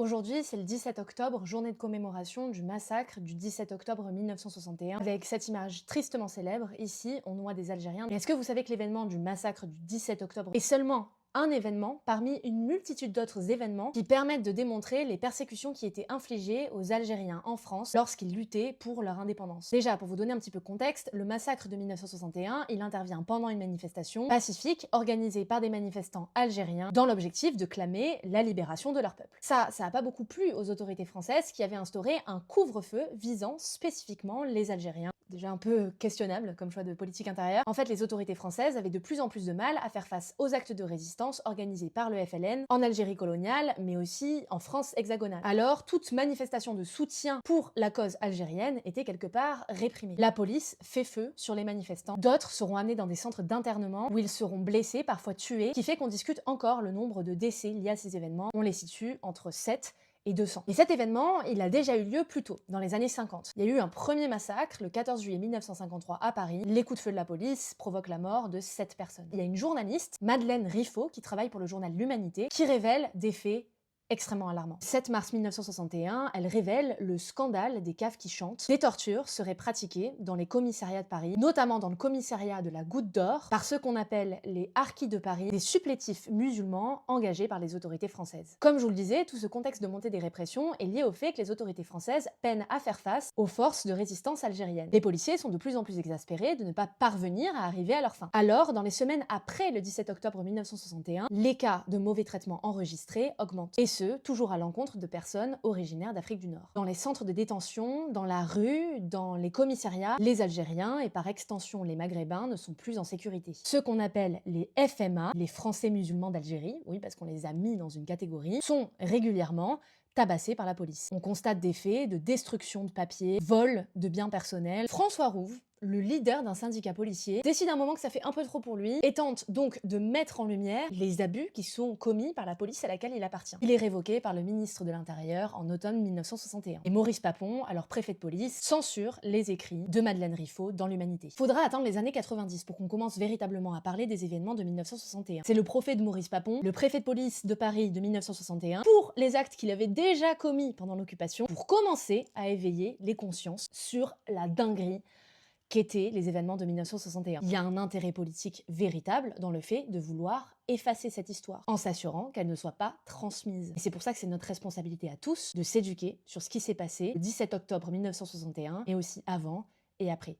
Aujourd'hui, c'est le 17 octobre, journée de commémoration du massacre du 17 octobre 1961, avec cette image tristement célèbre. Ici, on noie des Algériens. Mais est-ce que vous savez que l'événement du massacre du 17 octobre est seulement un événement parmi une multitude d'autres événements qui permettent de démontrer les persécutions qui étaient infligées aux Algériens en France lorsqu'ils luttaient pour leur indépendance. Déjà, pour vous donner un petit peu de contexte, le massacre de 1961, il intervient pendant une manifestation pacifique organisée par des manifestants algériens dans l'objectif de clamer la libération de leur peuple. Ça a pas beaucoup plu aux autorités françaises qui avaient instauré un couvre-feu visant spécifiquement les Algériens. Déjà un peu questionnable comme choix de politique intérieure. En fait, les autorités françaises avaient de plus en plus de mal à faire face aux actes de résistance organisés par le FLN en Algérie coloniale, mais aussi en France hexagonale. Alors, toute manifestation de soutien pour la cause algérienne était quelque part réprimée. La police fait feu sur les manifestants. D'autres seront amenés dans des centres d'internement où ils seront blessés, parfois tués, ce qui fait qu'on discute encore le nombre de décès liés à ces événements. On les situe entre 7 et 200. Et cet événement, il a déjà eu lieu plus tôt, dans les années 50. Il y a eu un premier massacre, le 14 juillet 1953 à Paris. Les coups de feu de la police provoquent la mort de 7 personnes. Il y a une journaliste, Madeleine Riffaut, qui travaille pour le journal L'Humanité, qui révèle des faits extrêmement alarmant. 7 mars 1961, elle révèle le scandale des caves qui chantent. Des tortures seraient pratiquées dans les commissariats de Paris, notamment dans le commissariat de la Goutte d'Or, par ceux qu'on appelle les harkis de Paris, des supplétifs musulmans engagés par les autorités françaises. Comme je vous le disais, tout ce contexte de montée des répressions est lié au fait que les autorités françaises peinent à faire face aux forces de résistance algériennes. Les policiers sont de plus en plus exaspérés de ne pas parvenir à arriver à leur fin. Alors, dans les semaines après le 17 octobre 1961, les cas de mauvais traitements enregistrés augmentent. Et toujours à l'encontre de personnes originaires d'Afrique du Nord. Dans les centres de détention, dans la rue, dans les commissariats, les Algériens et par extension les Maghrébins ne sont plus en sécurité. Ceux qu'on appelle les FMA, les Français musulmans d'Algérie, oui parce qu'on les a mis dans une catégorie, sont régulièrement tabassés par la police. On constate des faits de destruction de papiers, vol de biens personnels. François Rouve, le leader d'un syndicat policier, décide un moment que ça fait un peu trop pour lui et tente donc de mettre en lumière les abus qui sont commis par la police à laquelle il appartient. Il est révoqué par le ministre de l'Intérieur en automne 1961. Et Maurice Papon, alors préfet de police, censure les écrits de Madeleine Riffaut dans l'Humanité. Il faudra attendre les années 90 pour qu'on commence véritablement à parler des événements de 1961. C'est le procès de Maurice Papon, le préfet de police de Paris de 1961, pour les actes qu'il avait déjà commis pendant l'occupation, pour commencer à éveiller les consciences sur la dinguerie qu'étaient les événements de 1961. Il y a un intérêt politique véritable dans le fait de vouloir effacer cette histoire, en s'assurant qu'elle ne soit pas transmise. Et c'est pour ça que c'est notre responsabilité à tous de s'éduquer sur ce qui s'est passé le 17 octobre 1961, et aussi avant et après.